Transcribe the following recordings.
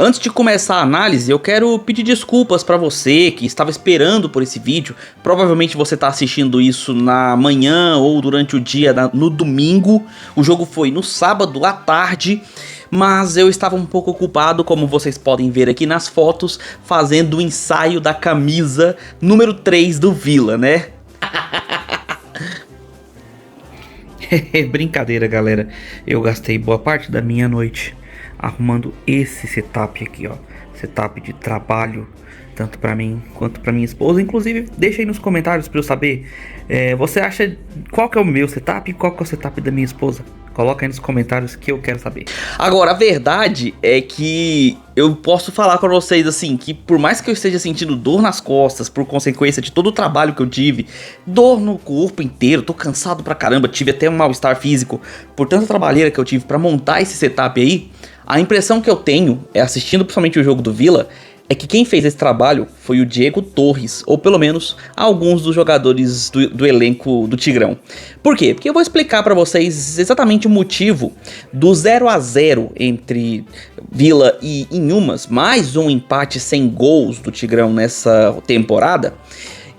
Antes de começar a análise, eu quero pedir desculpas pra você que estava esperando por esse vídeo. Provavelmente você está assistindo isso na manhã ou durante o dia, no domingo. O jogo foi no sábado à tarde, mas eu estava um pouco ocupado, como vocês podem ver aqui nas fotos, fazendo o ensaio da camisa número 3 do Villa, né? Brincadeira, galera. Eu gastei boa parte da minha noite arrumando esse setup aqui, ó. Setup de trabalho, tanto pra mim quanto pra minha esposa. Inclusive, deixa aí nos comentários pra eu saber, você acha qual que é o meu setup e qual que é o setup da minha esposa? Coloca aí nos comentários que eu quero saber. Agora, a verdade é que eu posso falar pra vocês assim, que por mais que eu esteja sentindo dor nas costas, por consequência de todo o trabalho que eu tive, dor no corpo inteiro, tô cansado pra caramba, tive até um mal-estar físico, por tanta trabalheira que eu tive pra montar esse setup aí, a impressão que eu tenho, assistindo principalmente o jogo do Villa, é que quem fez esse trabalho foi o Diego Torres, ou pelo menos alguns dos jogadores do elenco do Tigrão. Por quê? Porque eu vou explicar pra vocês exatamente o motivo do 0 a 0 entre Villa e Inhumas, mais um empate sem gols do Tigrão nessa temporada.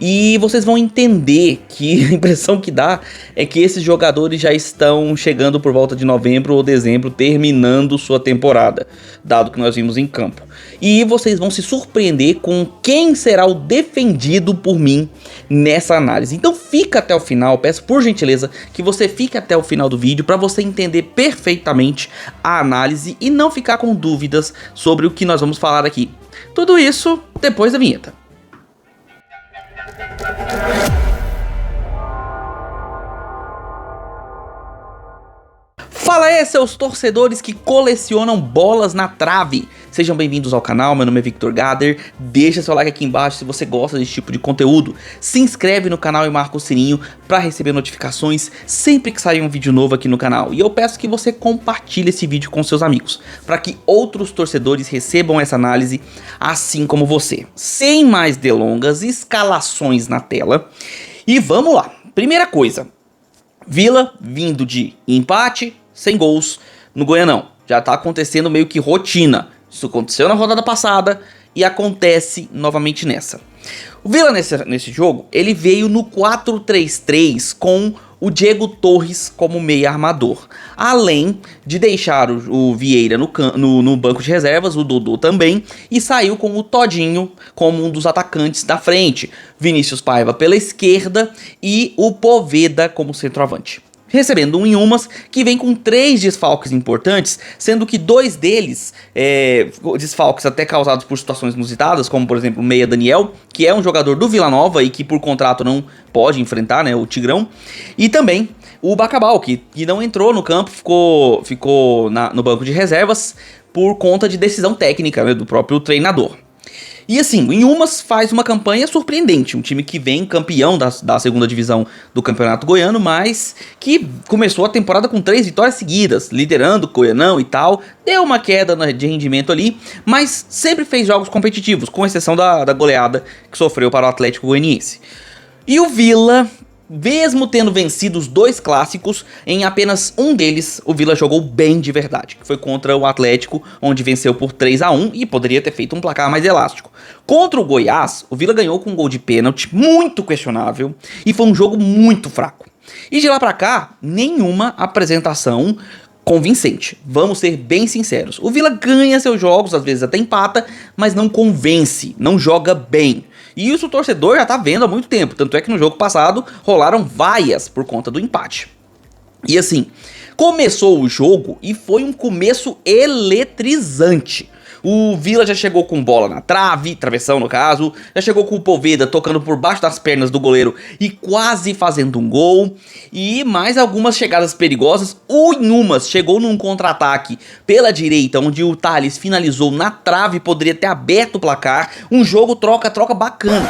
E vocês vão entender que a impressão que dá é que esses jogadores já estão chegando por volta de novembro ou dezembro, terminando sua temporada, dado que nós vimos em campo. E vocês vão se surpreender com quem será o defendido por mim nessa análise. Então fica até o final, peço por gentileza que você fique até o final do vídeo para você entender perfeitamente a análise e não ficar com dúvidas sobre o que nós vamos falar aqui. Tudo isso depois da vinheta. Fala aí, seus torcedores que colecionam bolas na trave. Sejam bem-vindos ao canal, meu nome é Victor Gader. Deixa seu like aqui embaixo se você gosta desse tipo de conteúdo. Se inscreve no canal e marca o sininho para receber notificações sempre que sair um vídeo novo aqui no canal. E eu peço que você compartilhe esse vídeo com seus amigos, para que outros torcedores recebam essa análise assim como você. Sem mais delongas, escalações na tela. E vamos lá. Primeira coisa, Villa vindo de empate sem gols no Goianão. Já tá acontecendo meio que rotina. Isso aconteceu na rodada passada e acontece novamente nessa. O Villa nesse jogo, ele veio no 4-3-3 com o Diego Torres como meia armador. Além de deixar o Vieira no banco de reservas, o Dodô também, e saiu com o Todinho como um dos atacantes da frente. Vinícius Paiva pela esquerda e o Poveda como centroavante. Recebendo um Inhumas que vem com 3 desfalques importantes, sendo que 2 deles, desfalques até causados por situações inusitadas, como por exemplo o Meia Daniel, que é um jogador do Villa Nova e que por contrato não pode enfrentar, né, o Tigrão, e também o Bacabal, que não entrou no campo, ficou no banco de reservas por conta de decisão técnica, né, do próprio treinador. E assim, o Inhumas faz uma campanha surpreendente, um time que vem campeão da segunda divisão do Campeonato Goiano, mas que começou a temporada com 3 vitórias seguidas, liderando o Goianão e tal, deu uma queda de rendimento ali, mas sempre fez jogos competitivos, com exceção da goleada que sofreu para o Atlético Goianiense. E o Villa, mesmo tendo vencido os 2 clássicos, em apenas um deles o Villa jogou bem de verdade, que foi contra o Atlético, onde venceu por 3 a 1 e poderia ter feito um placar mais elástico. Contra o Goiás, o Villa ganhou com um gol de pênalti muito questionável e foi um jogo muito fraco. E de lá pra cá, nenhuma apresentação convincente. Vamos ser bem sinceros. O Villa ganha seus jogos, às vezes até empata, mas não convence, não joga bem. E isso o torcedor já tá vendo há muito tempo, tanto é que no jogo passado rolaram vaias por conta do empate. E assim, começou o jogo e foi um começo eletrizante. O Villa já chegou com bola na trave, travessão no caso, já chegou com o Poveda tocando por baixo das pernas do goleiro e quase fazendo um gol. E mais algumas chegadas perigosas. O Inhumas chegou num contra-ataque pela direita, onde o Thales finalizou na trave, poderia ter aberto o placar. Um jogo troca-troca bacana.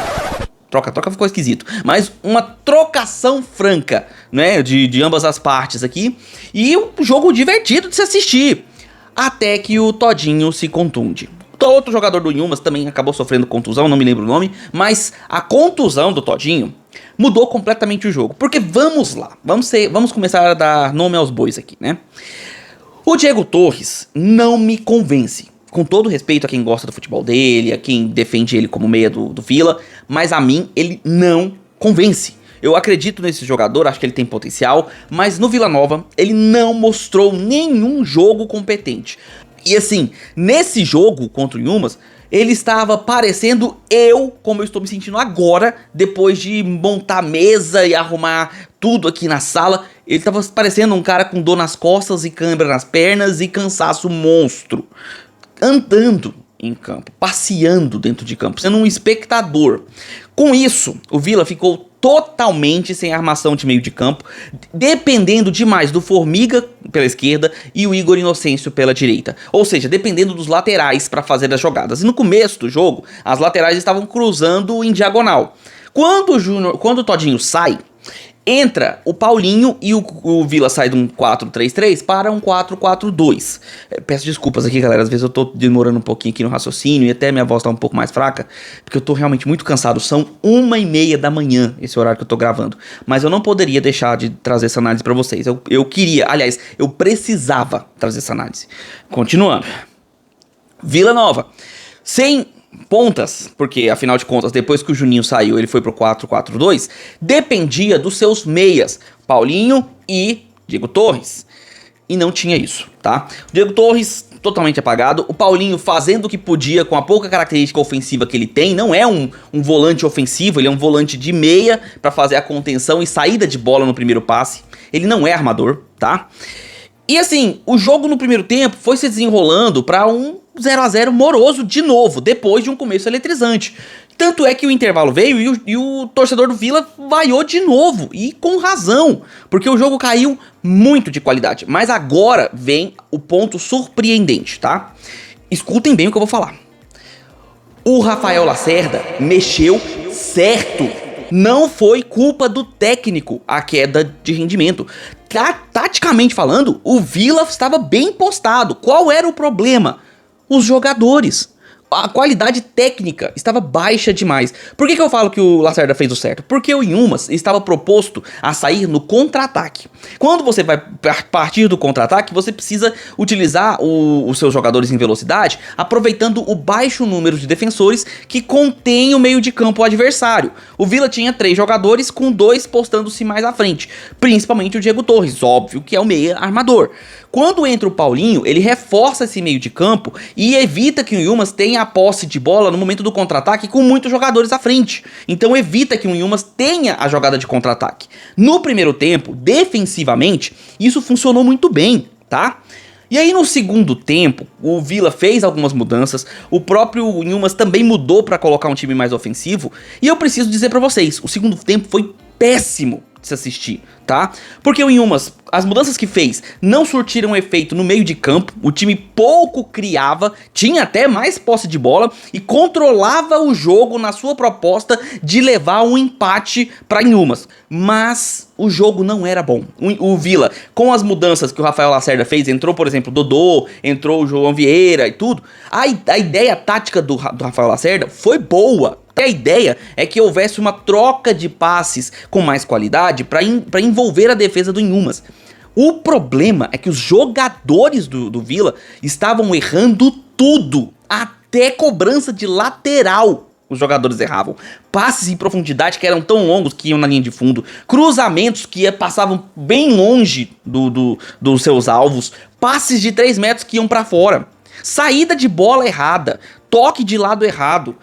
Troca-troca ficou esquisito, mas uma trocação franca, né, de ambas as partes aqui. E um jogo divertido de se assistir. Até que o Todinho se contunde. Outro jogador do Inhumas também acabou sofrendo contusão, não me lembro o nome, mas a contusão do Todinho mudou completamente o jogo. Porque vamos lá, vamos começar a dar nome aos bois aqui, né? O Diego Torres não me convence. com todo respeito a quem gosta do futebol dele, a quem defende ele como meia do Vila, mas a mim ele não convence. Eu acredito nesse jogador, acho que ele tem potencial, mas no Vila Nova ele não mostrou nenhum jogo competente. E assim, nesse jogo contra o Inhumas, ele estava parecendo como eu estou me sentindo agora, depois de montar mesa e arrumar tudo aqui na sala. Ele estava parecendo um cara com dor nas costas e cãibra nas pernas e cansaço monstro. Andando em campo, passeando dentro de campo, sendo um espectador. Com isso, o Vila ficou totalmente sem armação de meio de campo, dependendo demais do Formiga pela esquerda e o Igor Inocêncio pela direita. Ou seja, dependendo dos laterais para fazer as jogadas. E no começo do jogo, as laterais estavam cruzando em diagonal. Quando o Todinho sai, entra o Paulinho e o Vila sai de um 4-3-3 para um 4-4-2. Peço desculpas aqui, galera, às vezes eu tô demorando um pouquinho aqui no raciocínio e até minha voz tá um pouco mais fraca, porque eu tô realmente muito cansado. São 1h30 da manhã, esse horário que eu tô gravando. Mas eu não poderia deixar de trazer essa análise pra vocês. Eu queria, aliás, eu precisava trazer essa análise. Continuando. Vila Nova. Sem pontas, porque afinal de contas, depois que o Juninho saiu, ele foi pro 4-4-2, dependia dos seus meias, Paulinho e Diego Torres. E não tinha isso, tá? O Diego Torres totalmente apagado, o Paulinho fazendo o que podia com a pouca característica ofensiva que ele tem, não é um volante ofensivo, ele é um volante de meia pra fazer a contenção e saída de bola no primeiro passe. Ele não é armador, tá? E assim, o jogo no primeiro tempo foi se desenrolando pra um 0-0 moroso de novo, depois de um começo eletrizante. Tanto é que o intervalo veio e o torcedor do Vila vaiou de novo, e com razão, porque o jogo caiu muito de qualidade. Mas agora vem o ponto surpreendente, tá? Escutem bem o que eu vou falar. O Rafael Lacerda mexeu certo. Não foi culpa do técnico a queda de rendimento. Taticamente falando, o Vila estava bem postado. Qual era o problema? Os jogadores. A qualidade técnica estava baixa demais. Por que eu falo que o Lacerda fez o certo? Porque o Inhumas estava proposto a sair no contra-ataque. Quando você vai partir do contra-ataque, você precisa utilizar os seus jogadores em velocidade, aproveitando o baixo número de defensores que contém o meio de campo adversário. O Vila tinha 3 jogadores, com 2 postando-se mais à frente, principalmente o Diego Torres, óbvio que é o meia armador. Quando entra o Paulinho, ele reforça esse meio de campo e evita que o Inhumas tenha a posse de bola no momento do contra-ataque com muitos jogadores à frente. Então evita que o Inhumas tenha a jogada de contra-ataque. No primeiro tempo, defensivamente, isso funcionou muito bem, tá? E aí no segundo tempo, o Vila fez algumas mudanças, o próprio Inhumas também mudou para colocar um time mais ofensivo, e eu preciso dizer para vocês, o segundo tempo foi péssimo de se assistir, tá? Porque o Inhumas, as mudanças que fez não surtiram efeito no meio de campo, o time pouco criava, tinha até mais posse de bola e controlava o jogo na sua proposta de levar um empate para Inhumas. Mas o jogo não era bom. O Vila, com as mudanças que o Rafael Lacerda fez, entrou, por exemplo, o Dodô, entrou o João Vieira e tudo, a ideia tática do Rafael Lacerda foi boa. A ideia é que houvesse uma troca de passes com mais qualidade para envolver a defesa do Inhumas. O problema é que os jogadores do Vila estavam errando tudo, até cobrança de lateral. Os jogadores erravam. Passes em profundidade que eram tão longos que iam na linha de fundo. Cruzamentos que passavam bem longe dos seus alvos. Passes de 3 metros que iam para fora. Saída de bola errada. Toque de lado errado.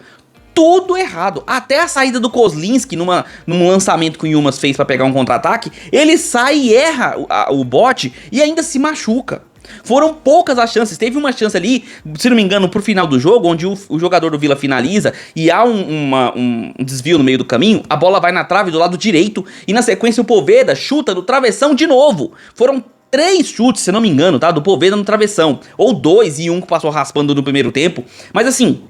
Tudo errado, até a saída do Kozlinski num lançamento que o Inhumas fez pra pegar um contra-ataque, ele sai e erra o bote e ainda se machuca. Foram poucas as chances, teve uma chance ali, se não me engano, pro final do jogo, onde o jogador do Vila finaliza e há um desvio no meio do caminho, a bola vai na trave do lado direito e na sequência o Poveda chuta no travessão de novo. Foram 3 chutes, se não me engano, tá, do Poveda no travessão, ou 2 e um que passou raspando no primeiro tempo, mas assim,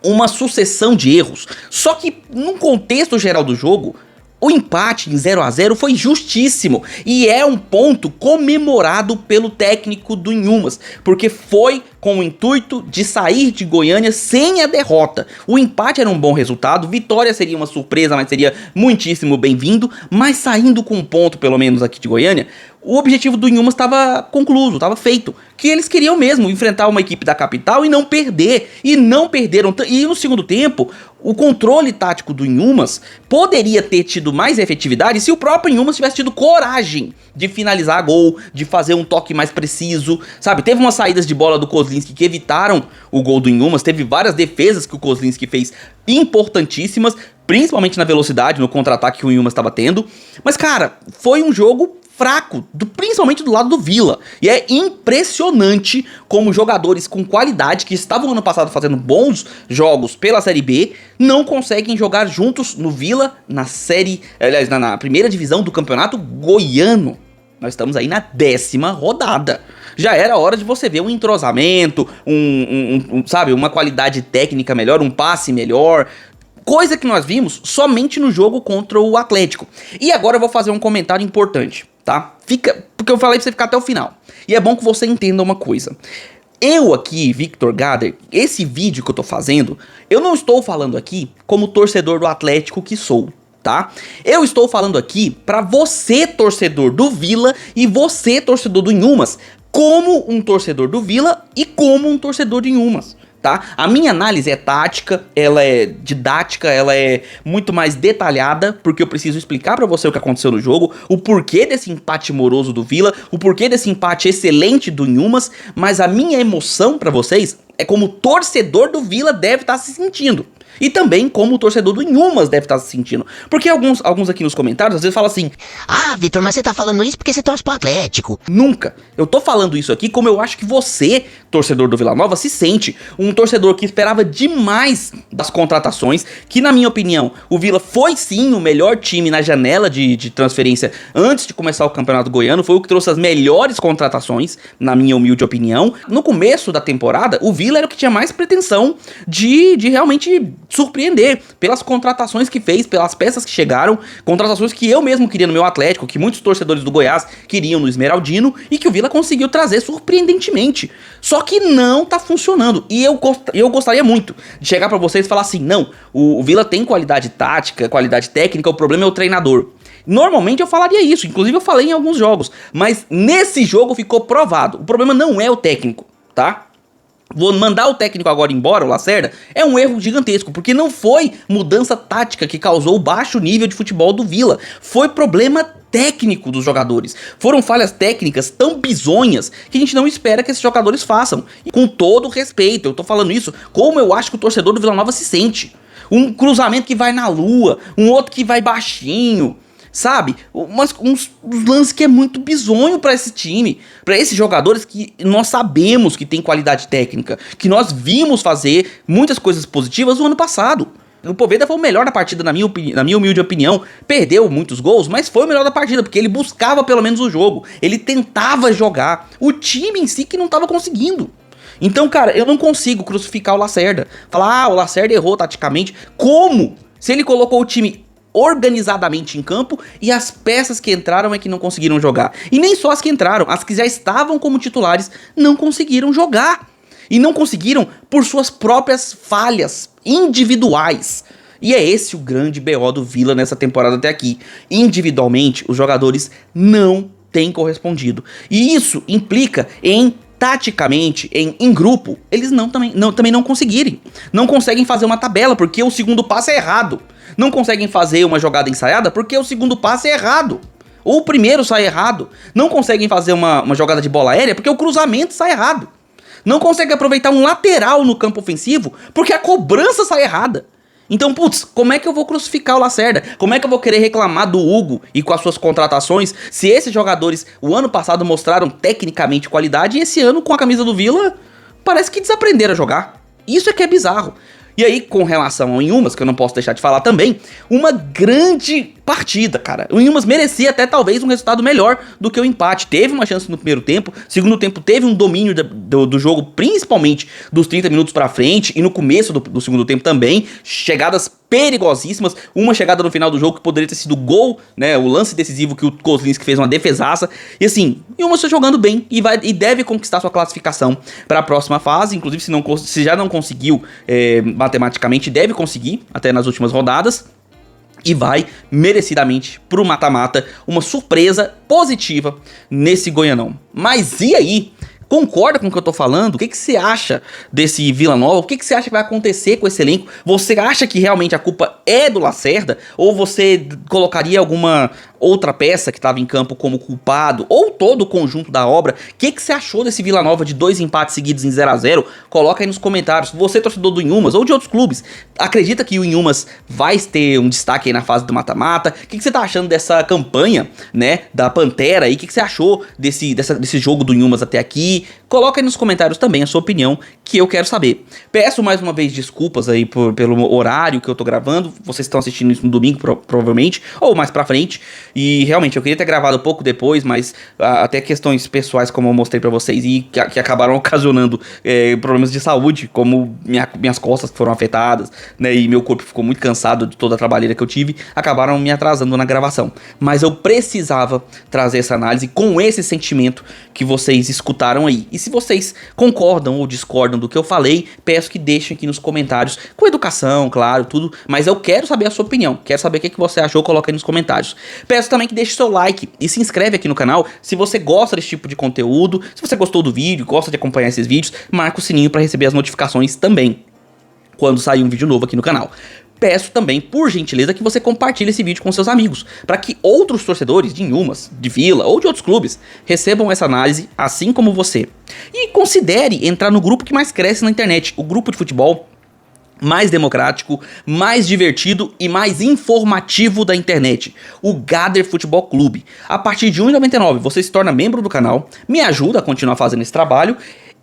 uma sucessão de erros. Só que, num contexto geral do jogo, o empate em 0-0 foi justíssimo. E é um ponto comemorado pelo técnico do Inhumas, porque foi com o intuito de sair de Goiânia sem a derrota. O empate era um bom resultado, vitória seria uma surpresa, mas seria muitíssimo bem-vindo, mas saindo com um ponto, pelo menos aqui de Goiânia, o objetivo do Inhumas estava concluído, estava feito. Que eles queriam mesmo enfrentar uma equipe da capital e não perder. E não perderam. E no segundo tempo, o controle tático do Inhumas poderia ter tido mais efetividade se o próprio Inhumas tivesse tido coragem de finalizar gol, de fazer um toque mais preciso, sabe? Teve umas saídas de bola do Kozlinski que evitaram o gol do Inhumas, teve várias defesas que o Kozlinski fez importantíssimas, principalmente na velocidade, no contra-ataque que o Inhumas estava tendo. Mas, cara, foi um jogo fraco, principalmente do lado do Vila. E é impressionante como jogadores com qualidade, que estavam ano passado fazendo bons jogos pela Série B, não conseguem jogar juntos no Vila, na primeira divisão do campeonato goiano. Nós estamos aí na 10ª rodada. Já era hora de você ver um entrosamento, sabe, uma qualidade técnica melhor, um passe melhor. Coisa que nós vimos somente no jogo contra o Atlético. E agora eu vou fazer um comentário importante, tá? Porque eu falei pra você ficar até o final. E é bom que você entenda uma coisa. Eu aqui, Victor Gader, esse vídeo que eu tô fazendo, eu não estou falando aqui como torcedor do Atlético que sou, tá? Eu estou falando aqui pra você, torcedor do Vila, e você, torcedor do Inhumas, como um torcedor do Vila e como um torcedor do Inhumas. Tá? A minha análise é tática, ela é didática, ela é muito mais detalhada, porque eu preciso explicar pra você o que aconteceu no jogo, o porquê desse empate moroso do Vila, o porquê desse empate excelente do Inhumas, mas a minha emoção pra vocês é como o torcedor do Vila deve estar se sentindo. E também como o torcedor do Inhumas deve estar se sentindo. Porque alguns aqui nos comentários às vezes falam assim: ah, Vitor, mas você tá falando isso porque você torce pro Atlético. Nunca. Eu tô falando isso aqui como eu acho que você, torcedor do Vila Nova, se sente. Um torcedor que esperava demais das contratações, que na minha opinião, o Vila foi sim o melhor time na janela de transferência antes de começar o Campeonato Goiano, foi o que trouxe as melhores contratações, na minha humilde opinião. No começo da temporada, o Vila era o que tinha mais pretensão de realmente surpreender pelas contratações que fez, pelas peças que chegaram, contratações que eu mesmo queria no meu Atlético, que muitos torcedores do Goiás queriam no Esmeraldino e que o Vila conseguiu trazer surpreendentemente. Só que não tá funcionando. E eu gostaria muito de chegar pra vocês e falar assim: não, o Vila tem qualidade tática, qualidade técnica, o problema é o treinador. Normalmente eu falaria isso, inclusive eu falei em alguns jogos, mas nesse jogo ficou provado. O problema não é o técnico, tá? Vou mandar o técnico agora embora, o Lacerda, é um erro gigantesco, porque não foi mudança tática que causou o baixo nível de futebol do Vila, foi problema técnico dos jogadores. Foram falhas técnicas tão bizonhas que a gente não espera que esses jogadores façam. E com todo respeito, eu tô falando isso como eu acho que o torcedor do Vila Nova se sente. Um cruzamento que vai na lua, um outro que vai baixinho, sabe? Uns lances que é muito bizonho pra esse time, pra esses jogadores que nós sabemos que tem qualidade técnica, que nós vimos fazer muitas coisas positivas no ano passado. O Poveda foi o melhor da partida, na minha humilde opinião. Perdeu muitos gols, mas foi o melhor da partida, porque ele buscava pelo menos o jogo, ele tentava jogar. O time em si que não tava conseguindo. Então, cara, eu não consigo crucificar o Lacerda. Falar, o Lacerda errou taticamente. Como? Se ele colocou o time organizadamente em campo e as peças que entraram é que não conseguiram jogar. E nem só as que entraram, as que já estavam como titulares não conseguiram jogar. E não conseguiram por suas próprias falhas individuais. E é esse o grande BO do Vila nessa temporada até aqui. Individualmente, os jogadores não têm correspondido. E isso implica em taticamente, em grupo, eles também não conseguirem. Não conseguem fazer uma tabela porque o segundo passe é errado. Não conseguem fazer uma jogada ensaiada porque o segundo passe é errado. Ou o primeiro sai errado. Não conseguem fazer uma jogada de bola aérea porque o cruzamento sai errado. Não conseguem aproveitar um lateral no campo ofensivo porque a cobrança sai errada. Então, putz, como é que eu vou crucificar o Lacerda? Como é que eu vou querer reclamar do Hugo e com as suas contratações se esses jogadores o ano passado mostraram tecnicamente qualidade e esse ano com a camisa do Vila parece que desaprenderam a jogar? Isso é que é bizarro. E aí, com relação ao Inhumas, que eu não posso deixar de falar também, uma grande partida, cara. O Inhumas merecia até talvez um resultado melhor do que o empate. Teve uma chance no primeiro tempo, segundo tempo teve um domínio do jogo, principalmente dos 30 minutos pra frente, e no começo do segundo tempo também, chegadas perigosíssimas, uma chegada no final do jogo que poderia ter sido gol, né, o lance decisivo que o Kozlinski fez uma defesaça, e assim, o Inhumas está jogando bem e deve conquistar sua classificação para a próxima fase, inclusive se já não conseguiu matematicamente, deve conseguir até nas últimas rodadas, e vai merecidamente pro mata-mata, uma surpresa positiva nesse Goianão. Mas e aí? Concorda com o que eu tô falando? O que você acha desse Vila Nova? O que você acha que vai acontecer com esse elenco? Você acha que realmente a culpa é do Lacerda? Ou você colocaria alguma outra peça que estava em campo como culpado? Ou todo o conjunto da obra? O que você achou desse Vila Nova de 2 empates seguidos em 0-0? Coloca aí nos comentários. Você, torcedor do Inhumas ou de outros clubes, acredita que o Inhumas vai ter um destaque aí na fase do mata-mata? O que você tá achando dessa campanha, né, da Pantera? E o que você achou desse jogo do Inhumas até aqui? Coloca aí nos comentários também a sua opinião, que eu quero saber. Peço mais uma vez desculpas aí pelo horário que eu tô gravando. Vocês estão assistindo isso no domingo, provavelmente, ou mais pra frente. E realmente, eu queria ter gravado um pouco depois, mas até questões pessoais, como eu mostrei pra vocês, e que acabaram ocasionando problemas de saúde, como minhas costas foram afetadas, né, e meu corpo ficou muito cansado de toda a trabalheira que eu tive, acabaram me atrasando na gravação. Mas eu precisava trazer essa análise com esse sentimento que vocês escutaram aí. E se vocês concordam ou discordam do que eu falei, peço que deixem aqui nos comentários, com educação, claro, tudo, mas eu quero saber a sua opinião, quero saber o que você achou, coloca aí nos comentários. Peço também que deixe seu like e se inscreve aqui no canal se você gosta desse tipo de conteúdo, se você gostou do vídeo, gosta de acompanhar esses vídeos, marca o sininho para receber as notificações também, quando sair um vídeo novo aqui no canal. Peço também, por gentileza, que você compartilhe esse vídeo com seus amigos, para que outros torcedores de Inhumas, de Vila ou de outros clubes recebam essa análise assim como você. E considere entrar no grupo que mais cresce na internet, o grupo de futebol mais democrático, mais divertido e mais informativo da internet, o Gader Futebol Clube. A partir de R$ 1,99 você se torna membro do canal, me ajuda a continuar fazendo esse trabalho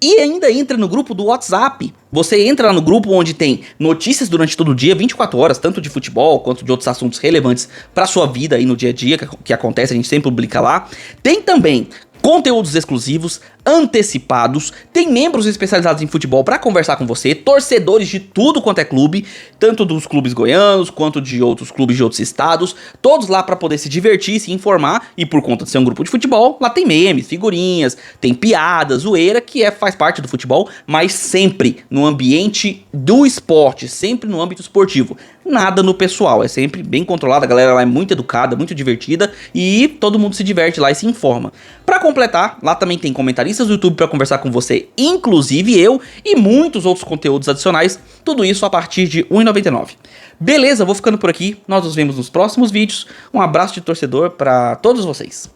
e ainda entra no grupo do WhatsApp. Você entra lá no grupo onde tem notícias durante todo o dia, 24 horas, tanto de futebol quanto de outros assuntos relevantes para sua vida aí no dia a dia que acontece, a gente sempre publica lá. Tem também conteúdos exclusivos, antecipados, tem membros especializados em futebol para conversar com você, torcedores de tudo quanto é clube, tanto dos clubes goianos quanto de outros clubes de outros estados, todos lá para poder se divertir, se informar, e por conta de ser um grupo de futebol, lá tem memes, figurinhas, tem piadas, zoeira, que faz parte do futebol, mas sempre no ambiente do esporte, sempre no âmbito esportivo, nada no pessoal, é sempre bem controlado, a galera lá é muito educada, muito divertida, e todo mundo se diverte lá e se informa. Para completar, lá também tem comentaristas do YouTube para conversar com você, inclusive eu, e muitos outros conteúdos adicionais, tudo isso a partir de R$ 1,99. Beleza, vou ficando por aqui, nós nos vemos nos próximos vídeos, um abraço de torcedor para todos vocês.